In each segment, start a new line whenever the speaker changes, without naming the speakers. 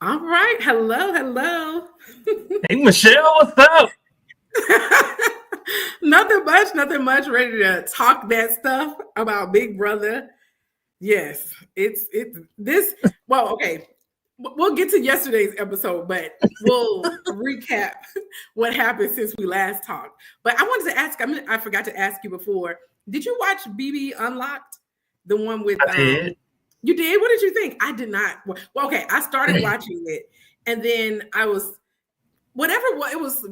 All right. Hello.
Hey, Michelle, what's up?
Nothing much. Ready to talk that stuff about Big Brother. Yes, it's this. Well, okay. We'll get to yesterday's episode, but we'll recap what happened since we last talked. But I wanted to ask. I forgot to ask you before. Did you watch BB Unlocked? The one with
I did.
You did? What did you think? I did not. Well, okay. I started watching it, and then I was it was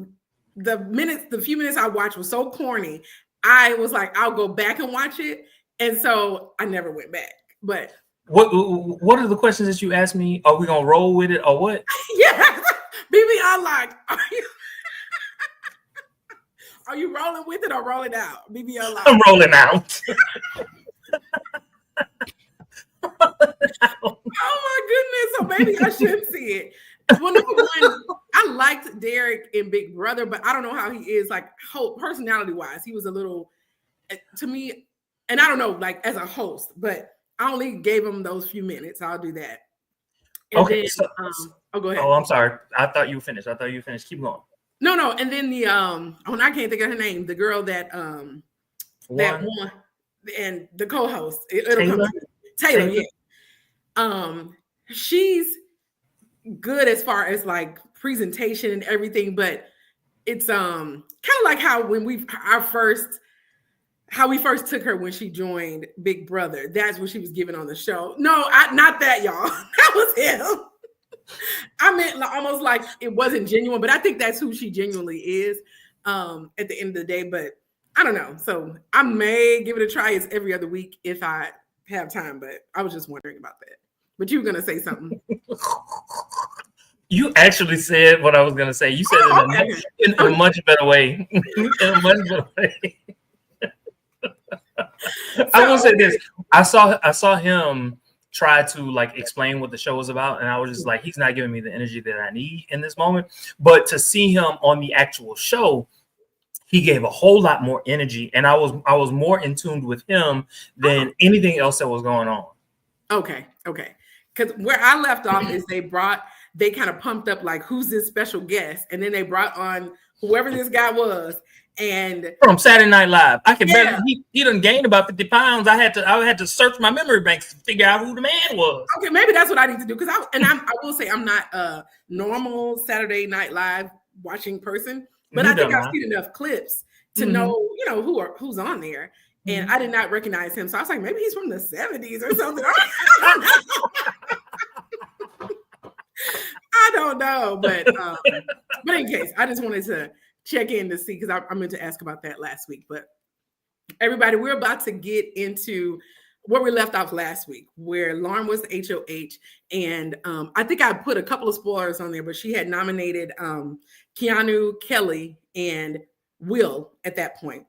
the few minutes I watched was so corny. I was like, I'll go back and watch it, and so I never went back. But
what are the questions that you asked me? Are we gonna roll with it or what?
yeah, BB Unlocked. Are you rolling with it or rolling out? BB Unlocked.
I'm rolling out.
Oh my goodness! So maybe I should see it. Well, number one, I liked Derek in Big Brother, but I don't know how he is like personality wise. He was a little to me, and I don't know, like as a host, but I only gave him those few minutes. I'll do that. And
okay.
Go ahead.
Oh, I'm sorry. I thought you finished. Keep going.
No. And then the I can't think of her name. The girl that that won and the co-host. It'll come to me. Taylor. Yeah. She's good as far as like presentation and everything, but it's kind of like how when we first took her when she joined Big Brother. That's what she was given on the show. No, not that, y'all. That was him. I meant almost like it wasn't genuine, but I think that's who she genuinely is at the end of the day. But I don't know. So I may give it a try as every other week if I have time, but I was just wondering about that. But you were going to say something.
You actually said what I was going to say. You said it in a much better way. I will say this. I saw him try to like explain what the show was about, and I was just like, he's not giving me the energy that I need in this moment. But to see him on the actual show, he gave a whole lot more energy, and I was more in tune with him than anything else that was going on.
Okay. Because where I left off is they kind of pumped up like, who's this special guest? And then they brought on whoever this guy was. And
from Saturday Night Live, I can bet he done gained about 50 pounds. I had to search my memory banks to figure out who the man was.
Okay, maybe that's what I need to do. Because I will say I'm not a normal Saturday Night Live watching person, but I think I've seen enough clips to know, who's on there. And I did not recognize him. So I was like, maybe he's from the 70s or something. I don't know. But in case, I just wanted to check in to see, because I meant to ask about that last week. But everybody, we're about to get into where we left off last week, where Lauren was the HOH. And I think I put a couple of spoilers on there, but she had nominated Keanu, Kelly, and Will at that point.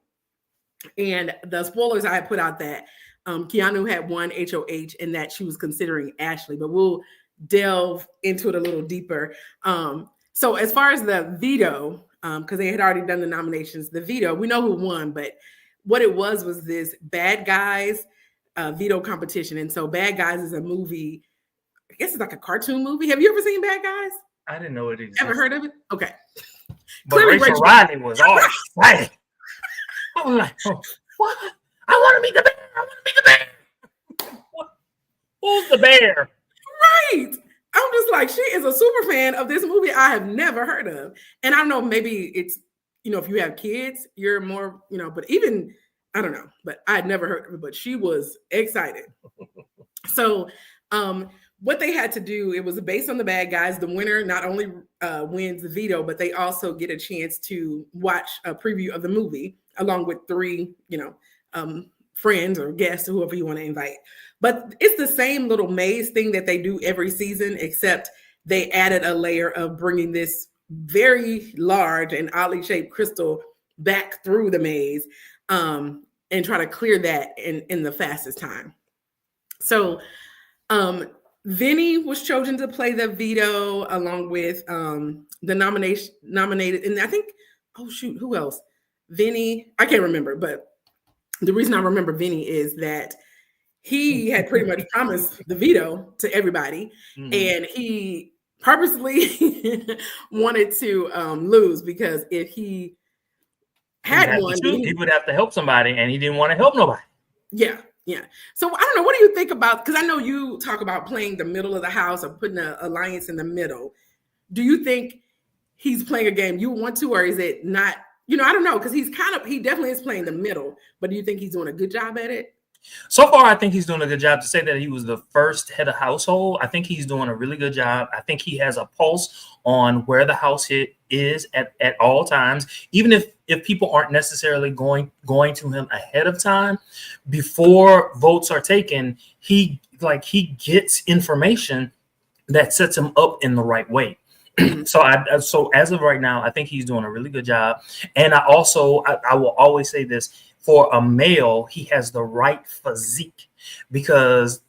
And the spoilers I put out that Keanu had won HOH and that she was considering Ashley, but we'll delve into it a little deeper. So as far as the veto, because they had already done the nominations, the veto, we know who won, but what it was this Bad Guys veto competition. And so Bad Guys is a movie, I guess it's like a cartoon movie. Have you ever seen Bad Guys?
I didn't know it existed.
Ever heard of it? Okay.
But Rachel Riley was all excited. I was like, oh, what? I want to meet the bear. Who's the bear?
Right. I'm just like, she is a super fan of this movie I have never heard of. And I know maybe it's, if you have kids, you're more, but even, I don't know, but I had never heard of it, but she was excited. So what they had to do, it was based on the Bad Guys. The winner not only wins the veto, but they also get a chance to watch a preview of the movie along with 3, friends or guests or whoever you want to invite. But it's the same little maze thing that they do every season, except they added a layer of bringing this very large and oddly shaped crystal back through the maze and try to clear that in the fastest time. So Vinny was chosen to play the veto along with the nominated. And I think, who else? Vinny, I can't remember, but the reason I remember Vinny is that he had pretty much promised the veto to everybody, and he purposely wanted to lose, because if he had won,
he would have to help somebody, and he didn't want to help nobody.
Yeah. So I don't know. What do you think about? Because I know you talk about playing the middle of the house or putting an alliance in the middle. Do you think he's playing a game you want to, or is it not? I don't know, because he definitely is playing the middle. But do you think he's doing a good job at it?
So far, I think he's doing a good job. To say that he was the first head of household, I think he's doing a really good job. I think he has a pulse on where the house is at all times, even if people aren't necessarily going to him ahead of time before votes are taken. He gets information that sets him up in the right way. So as of right now, I think he's doing a really good job. And I will always say this: for a male, he has the right physique, because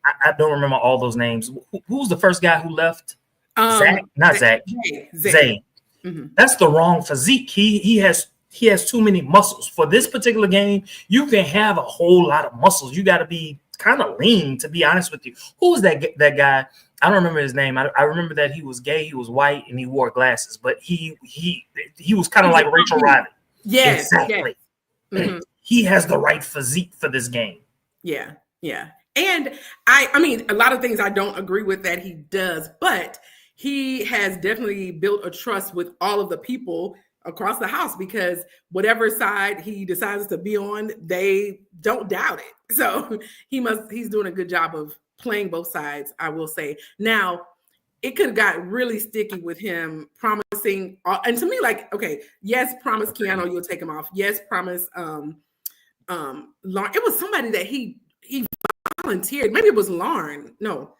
I don't remember all those names. Who's the first guy who left? Zach, not Zach. Zay. Mm-hmm. That's the wrong physique. He has too many muscles for this particular game. You can have a whole lot of muscles. You got to be kind of lean, to be honest with you. Who was that guy? I don't remember his name. I remember that he was gay, he was white, and he wore glasses. But he was kind of like Rachel Riley.
Yes,
exactly. Yes. Mm-hmm. He has the right physique for this game.
Yeah. And I mean, a lot of things I don't agree with that he does, but he has definitely built a trust with all of the people across the house, because whatever side he decides to be on, they don't doubt it. So he's doing a good job of playing both sides, I will say. Now, it could have got really sticky with him promising, and to me, like, okay, yes, promise Keanu you'll take him off. Yes, promise Lauren. It was somebody that he volunteered. Maybe it was Lauren. No,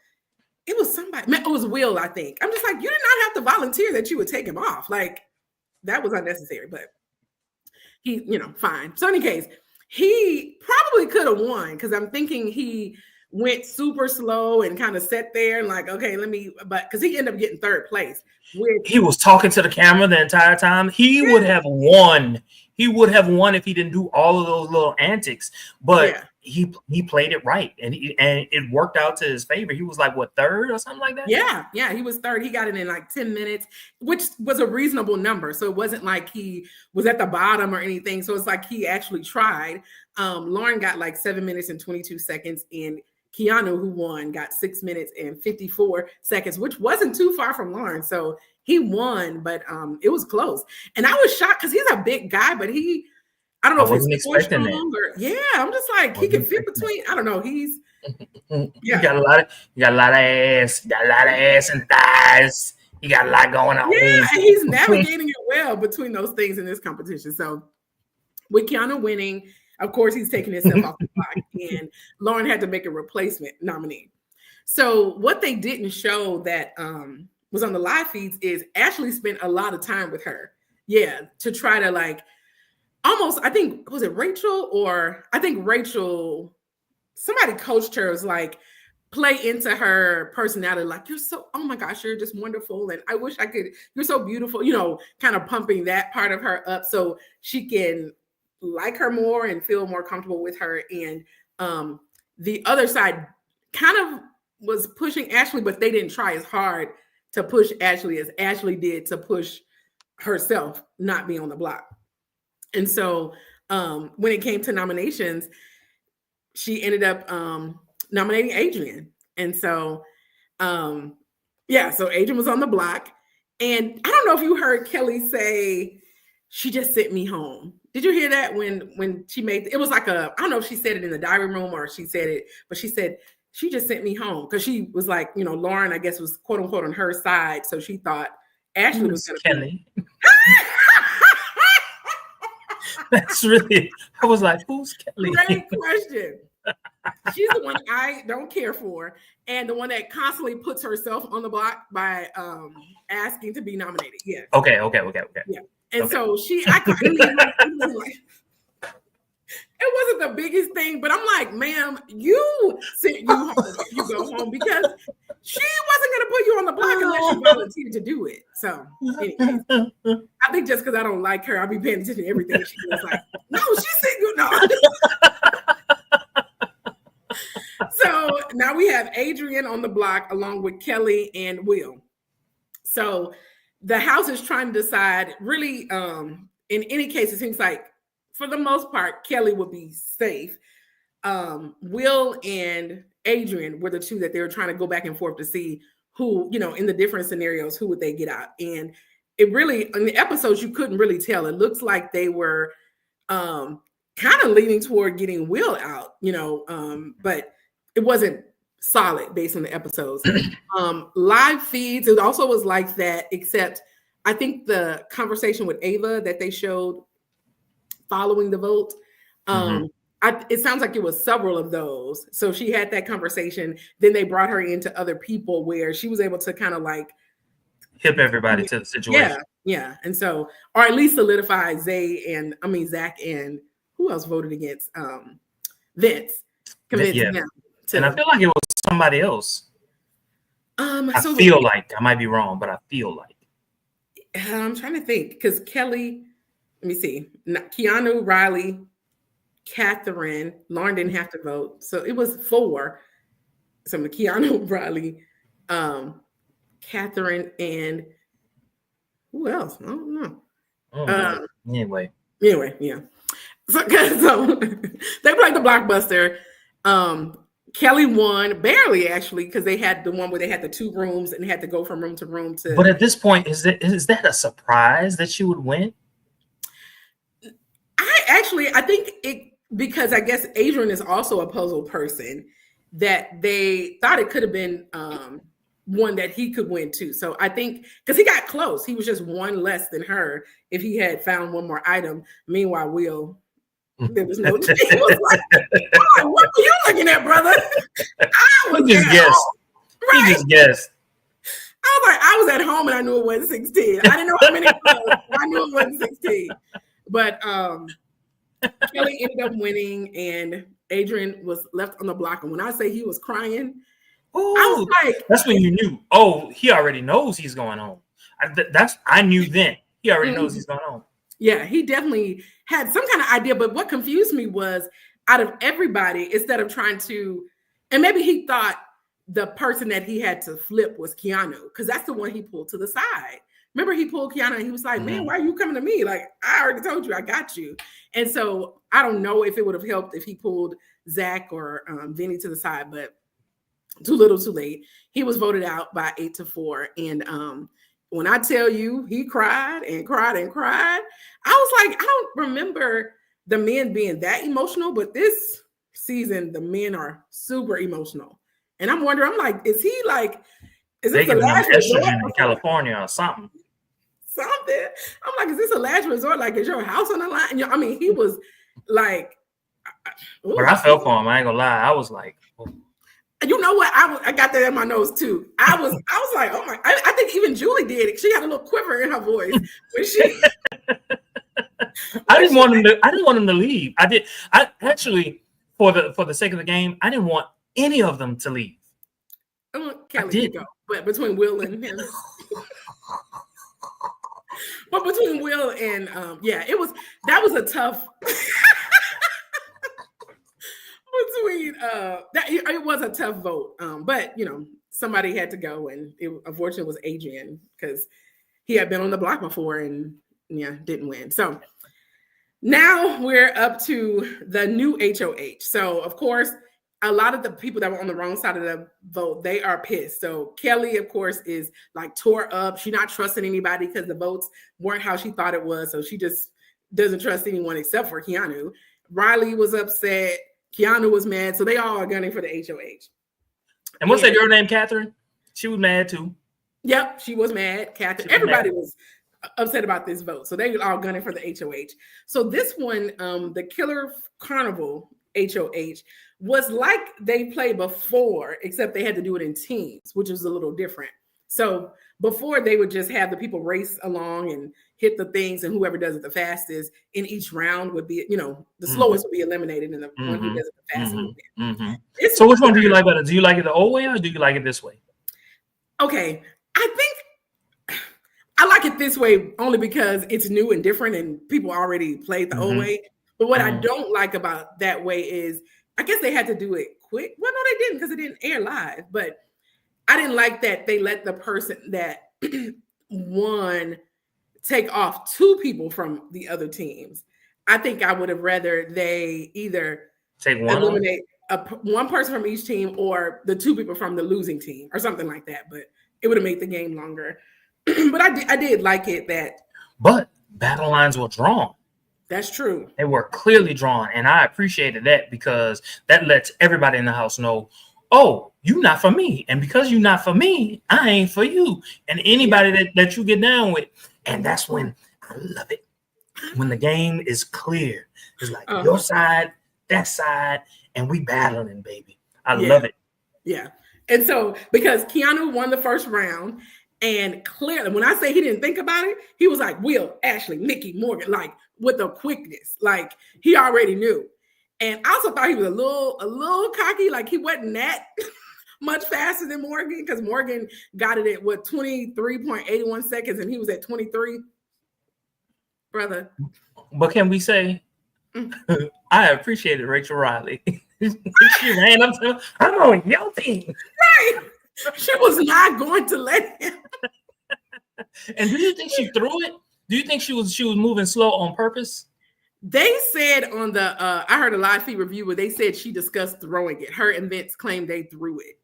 it was somebody. It was Will, I think. I'm just like, you did not have to volunteer that you would take him off. Like, that was unnecessary, but he, fine. So in any case, he probably could have won, because I'm thinking he went super slow and kind of sat there and like, okay, but because he ended up getting third place.
He was talking to the camera the entire time. He would have won. He would have won if he didn't do all of those little antics. But he played it right, and it worked out to his favor. He was like, what, third or something like that?
Yeah, he was third. He got it in like 10 minutes, which was a reasonable number. So it wasn't like he was at the bottom or anything. So it's like he actually tried. Lauren got like 7 minutes and 22 seconds, and Keanu, who won, got 6 minutes and 54 seconds, which wasn't too far from Lauren. So he won, but it was close. And I was shocked, because he's a big guy, but I don't know if he's expecting that. I'm just like, he can fit between. I don't know. He's
you got a lot of ass. You got a lot of ass and thighs. You got a lot going on.
Yeah, and he's navigating it well between those things in this competition. So with Keanu winning, of course, he's taking himself off the block, and Lauren had to make a replacement nominee. So what they didn't show that was on the live feeds is Ashley spent a lot of time with her. Yeah, to try to like almost, I think, was it Rachel? Or I think Rachel, somebody coached her, was like, play into her personality. Like, you're so, oh my gosh, you're just wonderful. And I wish I could, you're so beautiful, kind of pumping that part of her up so she can like her more and feel more comfortable with her. And the other side kind of was pushing Ashley, but they didn't try as hard to push Ashley as Ashley did to push herself not be on the block. And so when it came to nominations, she ended up nominating Adrian. And so, so Adrian was on the block. And I don't know if you heard Kelly say, she just sent me home. Did you hear that when she made it? Was like I don't know if she said it in the diary room or she said it, but she said, she just sent me home, because she was like, Lauren, I guess, was quote unquote on her side. So she thought Ashley was going to
Kelly. That's really, I was like, who's Kelly?
Great question. She's the one I don't care for, and the one that constantly puts herself on the block by asking to be nominated. Yeah.
Okay.
Yeah. And so it wasn't the biggest thing, but I'm like, ma'am, you sent you home if you go home, because she wasn't going to put you on the block unless you volunteered to do it. So anyways, I think just because I don't like her, I'll be paying attention to everything. She was like, no, she said you no. So now we have Adrian on the block along with Kelly and Will. So the house is trying to decide. Really, in any case, it seems like for the most part, Kelly would be safe. Will and Adrian were the two that they were trying to go back and forth to see who, in the different scenarios, who would they get out. And it really, in the episodes, you couldn't really tell. It looks like they were kind of leaning toward getting Will out, but it wasn't solid based on the episodes. Live feeds, it also was like that, except I think the conversation with Ava that they showed following the vote, it sounds like it was several of those. So she had that conversation. Then they brought her into other people where she was able to kind of like
hip everybody to the situation.
Yeah. And so, or at least solidify Zach and who else voted against Vince, convincing them.
And I feel like it was somebody else. I might be wrong, but I feel like.
I'm trying to think because Kelly, let me see, Keanu, Riley, Catherine, Lauren didn't have to vote. So it was 4. So Keanu, Riley, Catherine, and who else? I don't know.
Anyway,
yeah. So they played the blockbuster. Kelly won barely, actually, because they had the one where they had the 2 rooms and had to go from room to room to.
But at this point, is that a surprise that she would win?
I think it, because I guess Adrian is also a puzzle person, that they thought it could have been one that he could win too. So I think because he got close, he was just 1 less than her if he had found 1 more item. Meanwhile, Will, there was no. He was like, oh, what were you looking at, brother?
He just guessed.
Right?
He just guessed.
I was like, I was at home and I knew it wasn't 16. I didn't know how many. I knew it wasn't 16. But Kelly ended up winning, and Adrian was left on the block. And when I say he was crying, I was like,
"That's when you knew." Oh, he already knows he's going home. I knew then. He already knows he's going home.
Yeah, he definitely had some kind of idea. But what confused me was, out of everybody, instead of trying to, and maybe he thought the person that he had to flip was Keanu, because that's the one he pulled to the side. Remember, he pulled Keanu and he was like, man, why are you coming to me? Like, I already told you, I got you. And so I don't know if it would have helped if he pulled Zach or Vinny to the side, but too little, too late. He was voted out by 8-4. And when I tell you, he cried and cried and cried, I was like, I don't remember the men being that emotional, but this season, the men are super emotional. And I'm wondering, I'm like, is this the last resort
in California or something?
Something. I'm like, is this a last resort? Like, is your house on the line? I mean, he was like.
But I felt for him. I ain't gonna lie. I was like, oh.
You know what? I got that in my nose too. I was like, oh my! I think even Julie did it. She had a little quiver in her voice when she.
I didn't want him to leave. I actually, for the sake of the game, I didn't want any of them to leave.
I want Kelly to go, but between Will and him. But between Will and that was a tough. It was a tough vote, but somebody had to go, and it unfortunately was Adrian because he had been on the block before and didn't win. So now we're up to the new HOH. So of course, a lot of the people that were on the wrong side of the vote, they are pissed. So Kelly, of course, is like tore up. She's not trusting anybody because the votes weren't how she thought it was. So she just doesn't trust anyone except for Keanu. Riley was upset. Keanu was mad. So they all are gunning for the HOH.
And what's that girl named Catherine? She was mad too.
Yep, she was mad. Catherine. Everybody was upset about this vote. So they were all gunning for the HOH. So this one, the Killer Carnival HOH, was like they played before, except they had to do it in teams, which was a little different. So before, they would just have the people race along and hit the things, and whoever does it the fastest in each round would be, the slowest would be eliminated, and the one who does it the fastest would win.
So which one do you like better? Do you like it the old way or do you like it this way?
Okay, I think I like it this way only because it's new and different, and people already played the old way. But what I don't like about that way is, I guess they had to do it quick. Well, no, they didn't, because it didn't air live. But I didn't like that they let the person that one take off two people from the other teams. I think I would have rather they either
Take one on.
eliminate one person from each team or the two people from the losing team or something like that. But it would have made the game longer. But I did like it that.
But battle lines were drawn.
That's true.
They were clearly drawn, and I appreciated that because that lets everybody in the house know, oh, you're not for me. And because you're not for me, I ain't for you. And anybody that you get down with. And that's when I love it. When the game is clear. It's like your side, that side, and we battling, baby. I love it.
Yeah. And so because Keanu won the first round, and clearly, when I say he didn't think about it, he was like, Will, Ashley, Mickey, Morgan, like with a quickness, like he already knew. And I also thought he was a little cocky, like he wasn't that much faster than Morgan, because Morgan got it at 23.81 seconds, and he was at 23. Brother.
But can we say, I appreciated Rachel Riley. She ran up to him. I'm on your team.
Right. She was not going to let him.
And do you think she threw it? Do you think she was moving slow on purpose?
They said on the I heard a live feed review where they said she discussed throwing it. Her and Vince claimed they threw it.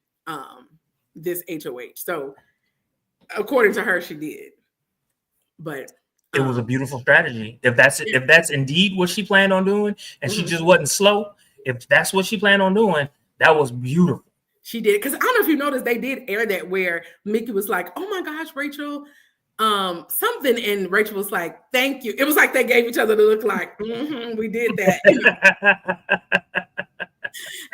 This HOH. So according to her, she did. But
it was a beautiful strategy. If that's indeed what she planned on doing, and she just wasn't slow, if that's what she planned on doing, that was beautiful.
She did, because I don't know if you noticed, they did air that where Mickey was like, "Oh my gosh, Rachel, something," and Rachel was like, "Thank you." It was like they gave each other the look, like, "We did that."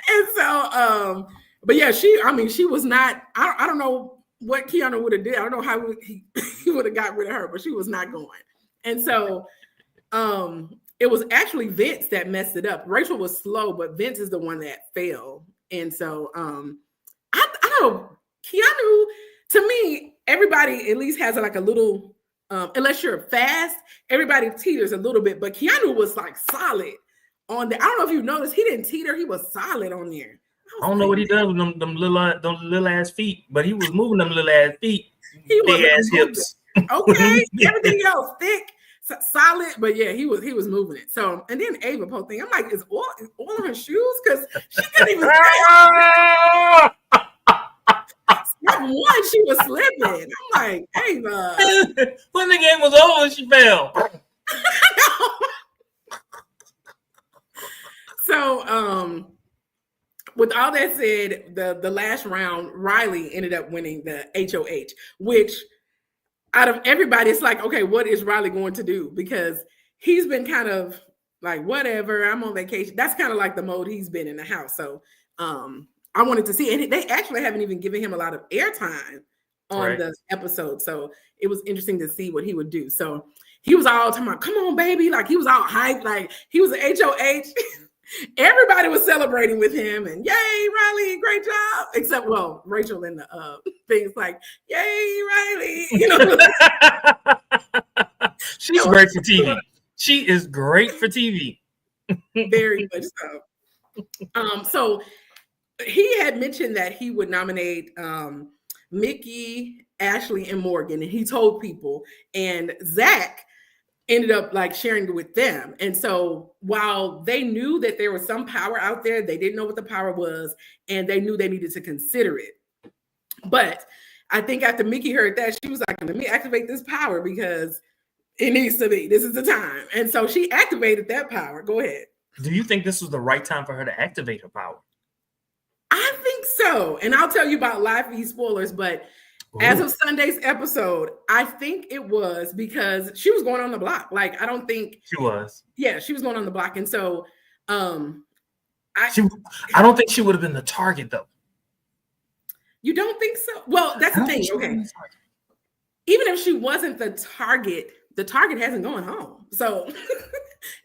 And so, but yeah, she was not. I don't know what Keanu would have did. I don't know how he would have got rid of her, but she was not going. And so, it was actually Vince that messed it up. Rachel was slow, but Vince is the one that failed. And so I don't know, Keanu, to me, everybody at least has like a little, unless you're fast, everybody teeters a little bit, but Keanu was like solid on there. I don't know if you noticed, he didn't teeter, he was solid on there.
I don't know what he does with them little ass feet, but he was moving them little ass feet, big ass hips.
Okay, everything else thick, solid, but yeah, he was moving it. So, and then Ava poor thing, I'm like, is oil on her shoes? Because she couldn't even step one, she was slipping. I'm like, Ava.
When the game was over, she fell.
So, with all that said, the last round, Riley ended up winning the HOH, which out of everybody, it's like, okay, what is Riley going to do? Because he's been kind of like, whatever, I'm on vacation. That's kind of like the mode he's been in the house. So I wanted to see, and they actually haven't even given him a lot of airtime on the episode. So it was interesting to see what he would do. So he was all talking about, come on, baby. Like he was all hyped, like he was an HOH. Everybody was celebrating with him, and yay, Riley, great job. Except, well, Rachel in the things like, yay, Riley. You know,
she's great for TV. She is great for TV.
Very much so. So he had mentioned that he would nominate Mickey, Ashley, and Morgan, and he told people, and Zach ended up like sharing it with them. And so while they knew that there was some power out there, they didn't know what the power was, and they knew they needed to consider it. But I think after Mickey heard that, she was like, let me activate this power because it needs to be. This is the time. And so she activated that power. Go ahead.
Do you think this was the right time for her to activate her power?
I think so. And I'll tell you about live feed spoilers, but as of Sunday's episode, I think it was because she was going on the block. Like, I don't think
she was.
Yeah, she was going on the block. And so I
don't think she would have been the target, though.
You don't think so? Well, that's the thing. Okay. Even if she wasn't the target hasn't gone home. So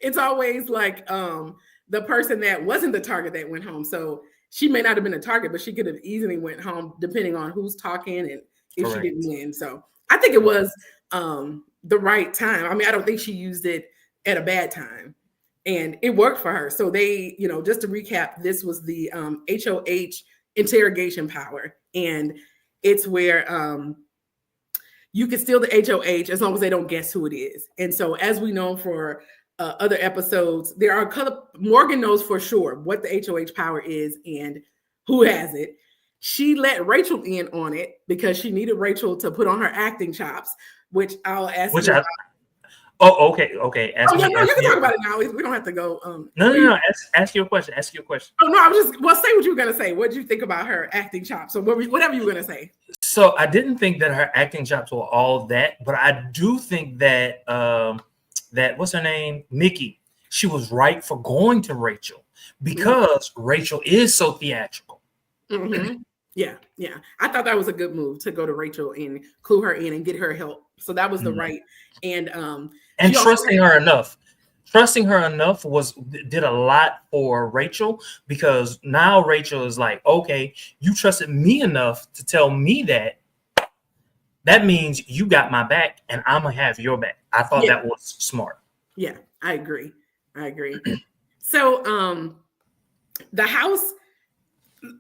it's always like the person that wasn't the target that went home. So she may not have been a target, but she could have easily went home depending on who's talking and if Correct. She didn't win. So I think it was the right time. I mean, I don't think she used it at a bad time, and it worked for her. So they, just to recap, this was the HOH interrogation power, and it's where you can steal the HOH as long as they don't guess who it is. And so, as we know for other episodes, there are a couple. Morgan knows for sure what the HOH power is and who has it. She let Rachel in on it because she needed Rachel to put on her acting chops, which I'll ask you about.
Oh, okay. Ask
you can talk about it now. We don't have to go.
No. Ask your question.
Oh no, I was just say what you were gonna say. What did you think about her acting chops? So whatever you were gonna say.
So I didn't think that her acting chops were all that, but I do think that that what's her name, Mickey, she was right for going to Rachel because Rachel is so theatrical.
Mm-hmm. Yeah. I thought that was a good move to go to Rachel and clue her in and get her help. So that was the right and
trusting her enough. Trusting her enough did a lot for Rachel because now Rachel is like, okay, you trusted me enough to tell me that. That means you got my back and I'm gonna have your back. I thought that was smart.
Yeah, I agree. So the house,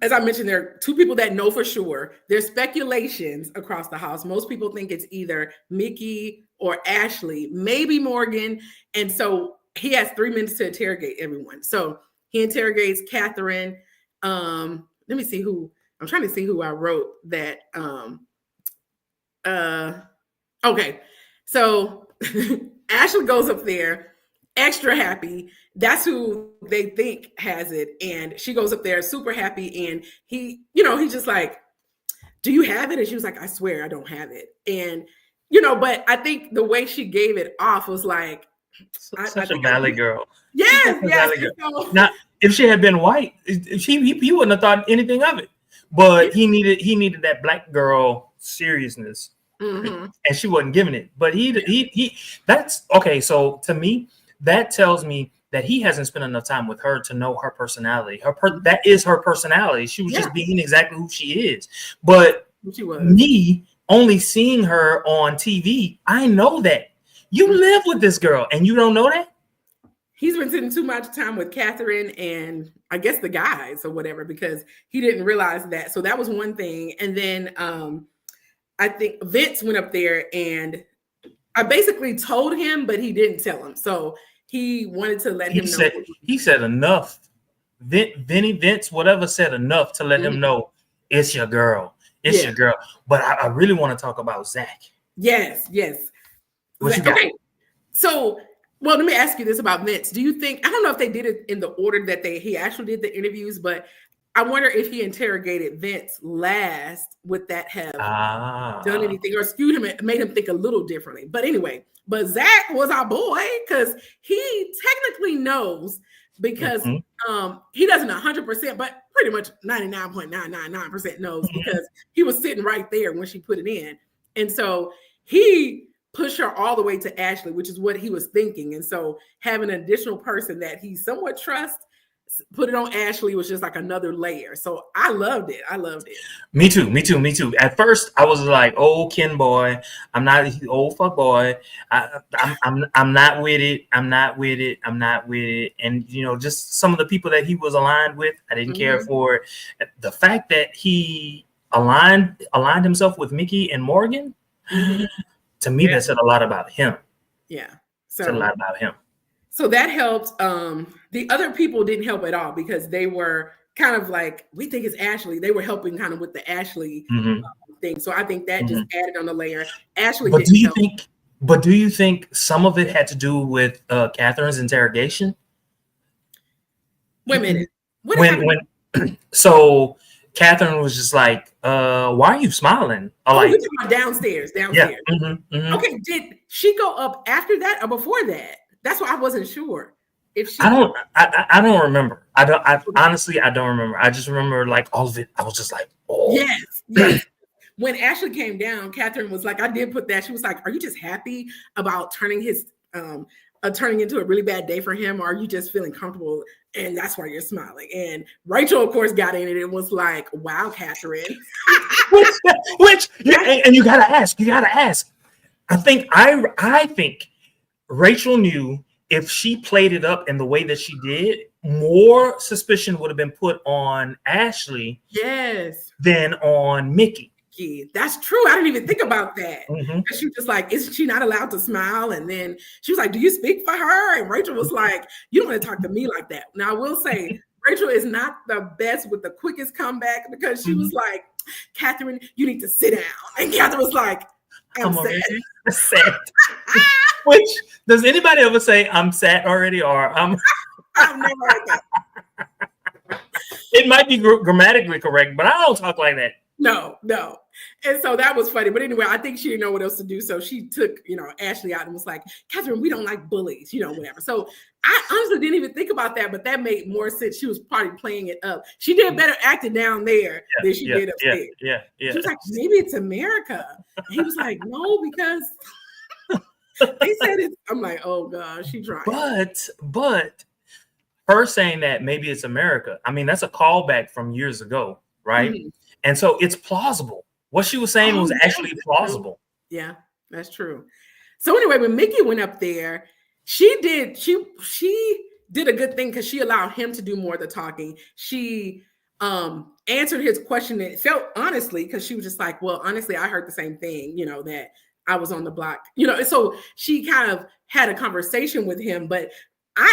as I mentioned, there are two people that know for sure. There's speculations across the house. Most people think it's either Mickey or Ashley, maybe Morgan. And so he has 3 minutes to interrogate everyone. So he interrogates Catherine. Let me see who. I'm trying to see who I wrote that. Okay. So Ashley goes up there, extra happy. That's who they think has it. And she goes up there super happy. And he, he's just like, do you have it? And she was like, I swear I don't have it. And, but I think the way she gave it off was like,
such a valley girl.
Yes.
So, now, if she had been white, he wouldn't have thought anything of it. But he needed that black girl seriousness. And she wasn't giving it. But he that's okay. So to me, that tells me that he hasn't spent enough time with her to know her personality. That is her personality. She was just being exactly who she is. But me only seeing her on TV, I know that. You live with this girl and you don't know that?
He's been spending too much time with Catherine and I guess the guys or whatever, because he didn't realize that. So that was one thing. And then I think Vince went up there and I basically told him, but he didn't tell him. So he wanted to let him know.
He said enough. Vince, whatever, said enough to let him know it's your girl. It's your girl. But I really want to talk about Zach.
Yes.
What you got?
Okay. So, well, let me ask you this about Vince. Do you think, I don't know if they did it in the order that he actually did the interviews, but I wonder if he interrogated Vince last, would that have done anything or skewed him and made him think a little differently? But anyway, Zach was our boy because he technically knows because he doesn't 100%, but pretty much 99.999% knows because he was sitting right there when she put it in. And so he push her all the way to Ashley, which is what he was thinking. And so having an additional person that he somewhat trusts, put it on Ashley was just like another layer. So I loved it. Me
too. At first I was like, oh, Ken boy, I'm not old fuck boy. I'm not with it. And just some of the people that he was aligned with, I didn't care for it. The fact that he aligned himself with Mickey and Morgan, to me, that said a lot about him.
Yeah.
Said a lot about him.
So that helped. The other people didn't help at all because they were kind of like, we think it's Ashley. They were helping kind of with the Ashley thing. So I think that just added on the layer. Ashley
But do you think some of it had to do with Catherine's interrogation?
Wait a minute.
So Catherine was just like, why are you smiling?
You're talking about downstairs.
Yeah.
Okay, did she go up after that or before that? That's why I wasn't sure. If she,
I don't remember. I honestly don't remember. I just remember like all of it. I was just like, oh.
Yes. When Ashley came down, Catherine was like, I did put that. She was like, are you just happy about turning into a really bad day for him? Or are you just feeling comfortable and that's why you're smiling? And Rachel, of course, got in it and was like, wow, Catherine.
And you gotta ask. I think Rachel knew if she played it up in the way that she did, more suspicion would have been put on Ashley than on Mickey.
Mickey. That's true. I didn't even think about that.
Mm-hmm.
She was just like, isn't she not allowed to smile? And then she was like, do you speak for her? And Rachel was like, you don't want to talk to me like that. Now, I will say, Rachel is not the best with the quickest comeback because she was like, Catherine, you need to sit down. And Catherine was like, I'm sad.
Which, does anybody ever say, I'm sad already? Or I'm...
I've never heard that.
It might be grammatically correct, but I don't talk like that.
No. And so that was funny. But anyway, I think she didn't know what else to do. So she took, Ashley out and was like, Catherine, we don't like bullies, whatever. So I honestly didn't even think about that, but that made more sense. She was probably playing it up. She did better acting down there than she did upstairs.
Yeah.
She was like, maybe it's America. And he was like, no, because they said it. I'm like, oh gosh, she tried.
But her saying that maybe it's America, I mean, that's a callback from years ago, right? Mm-hmm. And so it's plausible. What she was saying was actually plausible.
Yeah, that's true. So anyway, when Mickey went up there, she did a good thing because she allowed him to do more of the talking. She answered his question and it felt honestly, because she was just like, well, honestly, I heard the same thing, that I was on the block, and so she kind of had a conversation with him, but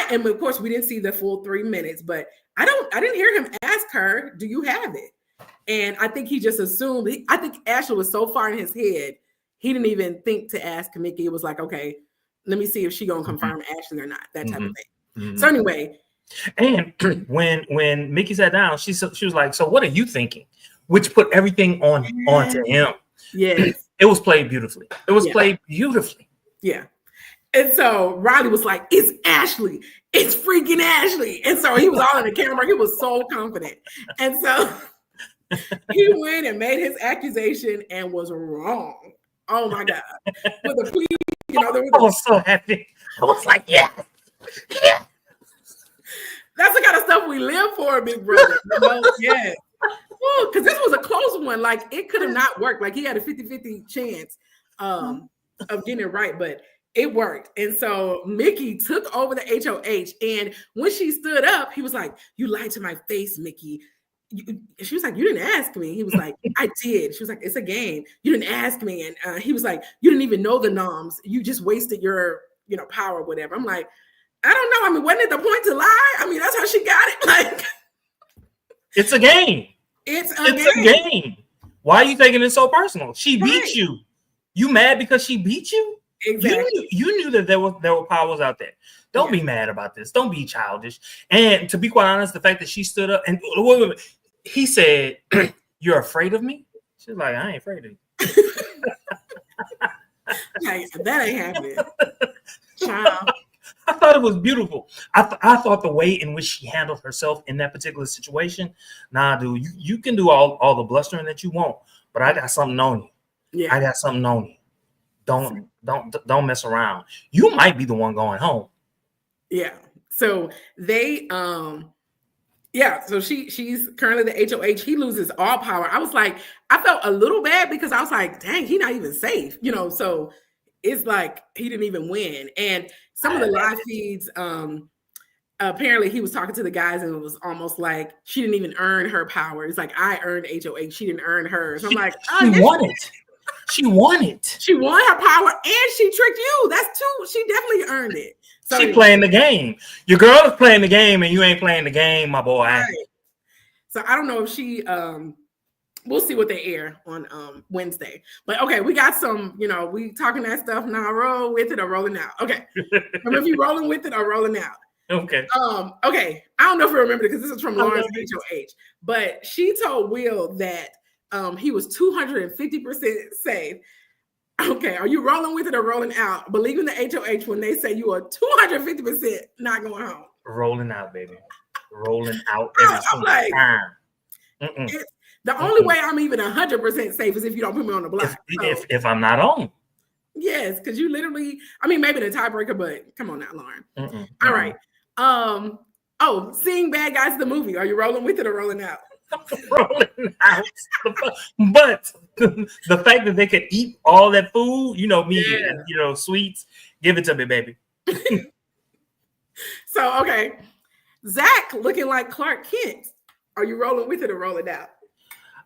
and of course we didn't see the full 3 minutes, but I didn't hear him ask her, do you have it? And I think he just assumed, I think Ashley was so far in his head, he didn't even think to ask Mickey. It was like, okay, let me see if she gonna confirm Ashley or not, that type of thing. Mm-hmm. So anyway.
And when Mickey sat down, she was like, so what are you thinking? Which put everything onto him.
Yes.
It was played beautifully. It was played beautifully.
Yeah. And so Riley was like, it's Ashley. It's freaking Ashley. And so he was all in the camera. He was so confident. And so he went and made his accusation and was wrong. Oh my God. With the plea,
I was so happy. I was like, yeah.
That's the kind of stuff we live for, Big Brother. Yes. Because this was a close one. Like, it could have not worked. Like, he had a 50-50 chance of getting it right, but it worked. And so Mickey took over the HOH. And when she stood up, he was like, you lied to my face, Mickey. She was like, you didn't ask me. He was like, I did. She was like, it's a game. You didn't ask me. And he was like, you didn't even know the noms. You just wasted your, power or whatever. I'm like, I don't know. I mean, wasn't it the point to lie? I mean, that's how she got it. Like,
it's a game.
It's a game.
Why are you taking it so personal? She beat you. You mad because she beat you?
Exactly.
You knew that there were powers out there. Don't be mad about this. Don't be childish. And to be quite honest, the fact that she stood up and he said, "You're afraid of me?" She's like, "I ain't afraid of you."
That ain't happening. Child.
I thought it was beautiful. I thought the way in which she handled herself in that particular situation. Nah, dude, you can do all the blustering that you want, but I got something on you.
Yeah,
I got something on you. Don't mess around. You might be the one going home.
Yeah. So they so she's currently the HOH. He loses all power. I was like, I felt a little bad because I was like, dang, he's not even safe, so it's like he didn't even win. And some of the live feeds, apparently he was talking to the guys and it was almost like she didn't even earn her power. It's like, I earned HOH. She didn't earn hers. So I'm like,
she won it. She won it.
She won her power and she tricked you. That's two. She definitely earned it. So
she playing the game. Your girl is playing the game and you ain't playing the game, my boy.
Right. So I don't know if she we'll see what they air on Wednesday. But okay, we got some, we talking that stuff now. Roll with it or rolling out. Okay. If you rolling with it or rolling out.
Okay.
Okay. I don't know if you remember it because this is from Lauren's HOH. But she told Will that he was 250% safe. Okay, are you rolling with it or rolling out? Believing the HOH when they say you are 250% not going home.
Rolling out, baby. Rolling out every single time.
The only way I'm even 100% safe is if you don't put me on the block.
If I'm not on.
Yes, because you literally, maybe the tiebreaker, but come on now, Lauren. All right. Seeing Bad Guys the movie. Are you rolling with it or rolling out?
Rolling out. But the fact that they could eat all that food, sweets, give it to me, baby.
So, okay. Zach looking like Clark Kent. Are you rolling with it or rolling out?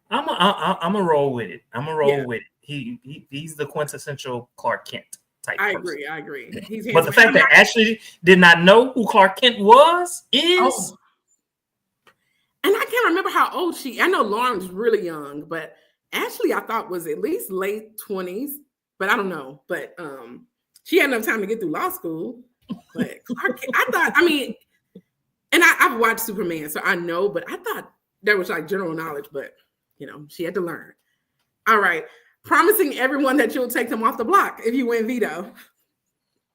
I'm a roll with it. I'm a roll
Yeah,
with it. He's the quintessential Clark Kent type
I
person.
agree. I agree. He's
But the
handsome. And
fact that Ashley did not know who Clark Kent was is
oh, and I can't remember how old she. I know Lauren's really young, but Ashley I thought was at least late 20s, but I don't know. But she had enough time to get through law school. But Clark Kent, I thought. I mean, and I've watched Superman, so I know. But I thought that was like general knowledge. But she had to learn. All right, promising everyone that you'll take them off the block if you win veto.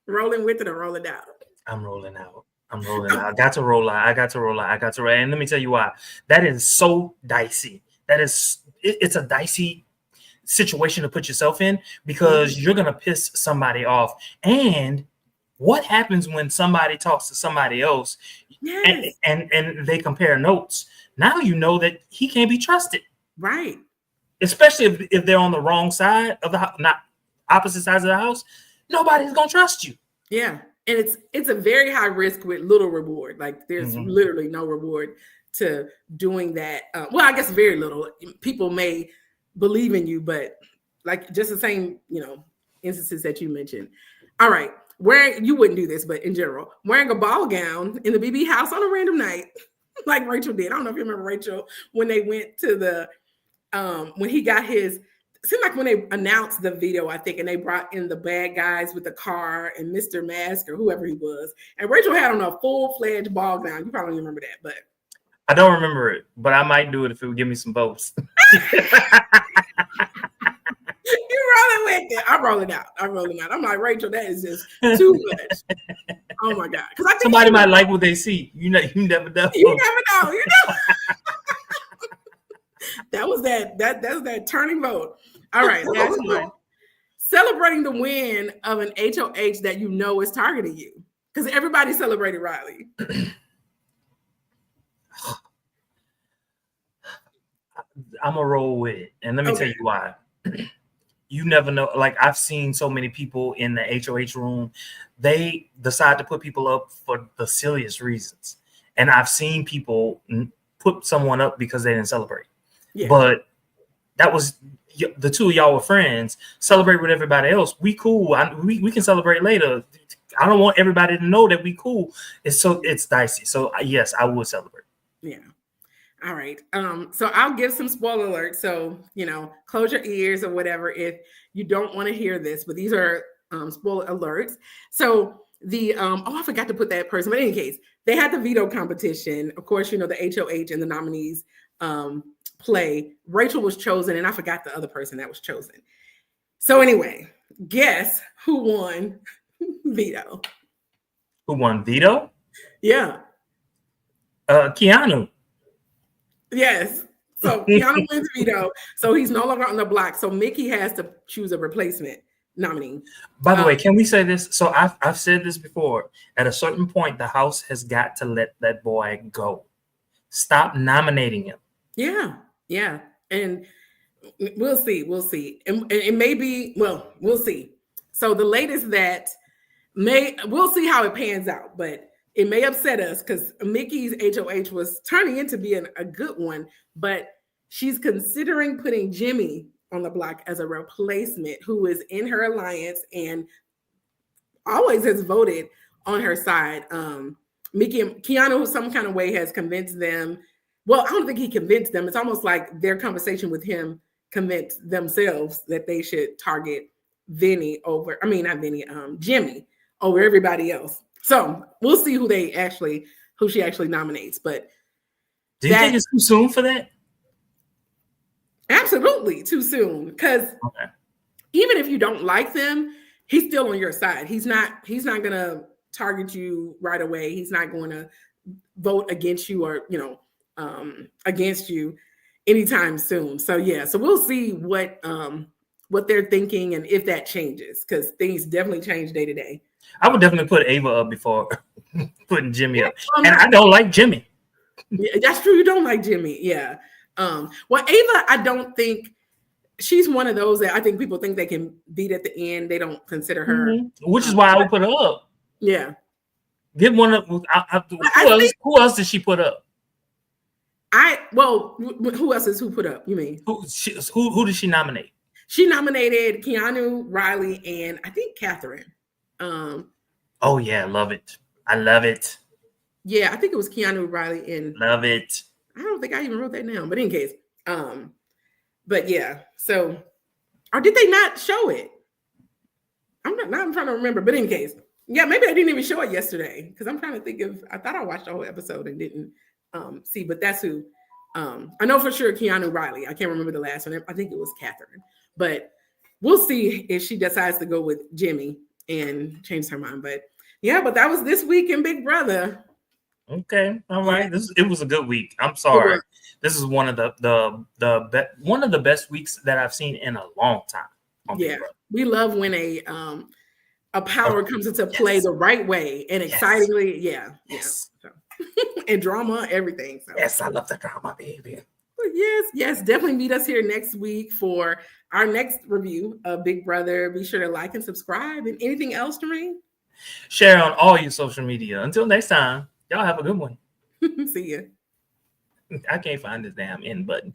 Rolling with it or rolling out.
I'm rolling out. I'm rolling out. I got to roll out. I got to roll out. I got to roll out. And let me tell you why. That is so dicey. It's a dicey situation to put yourself in because you're gonna piss somebody off. And what happens when somebody talks to somebody else
Yes.
and they compare notes? Now you know that he can't be trusted.
Right.
Especially if they're on the wrong side of the house, not opposite sides of the house. Nobody's gonna trust you.
Yeah. And it's a very high risk with little reward. Like there's literally no reward to doing that. Well, I guess very little. People may believe in you, but like just the same, instances that you mentioned. All right. You wouldn't do this, but in general, wearing a ball gown in the BB house on a random night, like Rachel did. I don't know if you remember Rachel when they went to the when he got his. It seemed like when they announced the video, I think, and they brought in the bad guys with the car and Mr. Mask or whoever he was, and Rachel had on a full-fledged ball gown. You probably don't remember that, but
I don't remember it, but I might do it if it would give me some votes.
You rolling with it. I'm rolling out. I'm like, Rachel, that is just too much. Oh my God. Because I think
somebody might like what they see. You never know.
You never know. That was that turning vote. All right, last one. Celebrating the win of an HOH that you know is targeting you. Because everybody celebrated Riley.
I'm a roll with it. And let me tell you why. You never know. Like I've seen so many people in the HOH room, they decide to put people up for the silliest reasons. And I've seen people put someone up because they didn't celebrate. Yeah. But that was the two of y'all were friends. Celebrate with everybody else. We cool. We can celebrate later. I don't want everybody to know that we cool. It's dicey. So yes, I would celebrate.
Yeah. All right. So I'll give some spoiler alerts. So, close your ears or whatever if you don't want to hear this, but these are spoiler alerts. So I forgot to put that person, but in any case, they had the veto competition. Of course, the HOH and the nominees play. Rachel was chosen, and I forgot the other person that was chosen. So anyway, guess who won veto?
Who won veto?
Yeah.
Keanu.
Yes. So Keanu wins veto. So he's no longer on the block. So Mickey has to choose a replacement nominee.
By the way, can we say this? So I've said this before. At a certain point, the House has got to let that boy go. Stop nominating him.
Yeah. Yeah. And we'll see. And it may be, we'll see. So the latest that we'll see how it pans out, but it may upset us because Mickey's HOH was turning into being a good one, but she's considering putting Jimmy on the block as a replacement who is in her alliance and always has voted on her side. Mickey and Keanu, some kind of way, has convinced them. Well, I don't think he convinced them. It's almost like their conversation with him convinced themselves that they should target Jimmy over everybody else. So we'll see who she actually nominates. But
do you think it's too soon for that?
Absolutely too soon. Because even if you don't like them, he's still on your side. He's not gonna target you right away. He's not going to vote against you or against you anytime soon. So yeah, so we'll see what they're thinking and if that changes, because things definitely change day to day.
I would definitely put Ava up before putting Jimmy up. And I don't like Jimmy.
Yeah, that's true. You don't like Jimmy. Yeah. Well, Ava, I don't think she's one of those that I think people think they can beat at the end. They don't consider her.
Which is why I would put her up.
Yeah.
Get one up. Who else did she put up?
Who else is who put up? You mean
Who did she nominate?
she nominated Keanu, Riley, and I think Catherine.
Oh yeah, love it. I love it.
Yeah, I think it was Keanu, Riley, and
love it.
I don't think I even wrote that down, but in case, but yeah. So, or did they not show it? I'm trying to remember, but in case, yeah, maybe I didn't even show it yesterday because I'm trying to think of. I thought I watched the whole episode and didn't see, but that's who. I know for sure Keanu, Riley. I can't remember the last one. I think it was Catherine, but we'll see if she decides to go with Jimmy and change her mind. But yeah, but that was this week in Big Brother.
Okay, all right. It was a good week. I'm sorry. This is one of one of the best weeks that I've seen in a long time.
Yeah, we love when a power comes into play the right way and excitingly. Yeah. Yes. So. And drama, everything. So.
Yes, I love the drama, baby.
But yes, definitely meet us here next week for our next review of Big Brother. Be sure to like and subscribe. And anything else, Doreen?
Share on all your social media. Until next time, y'all have a good one.
See ya.
I can't find this damn end button.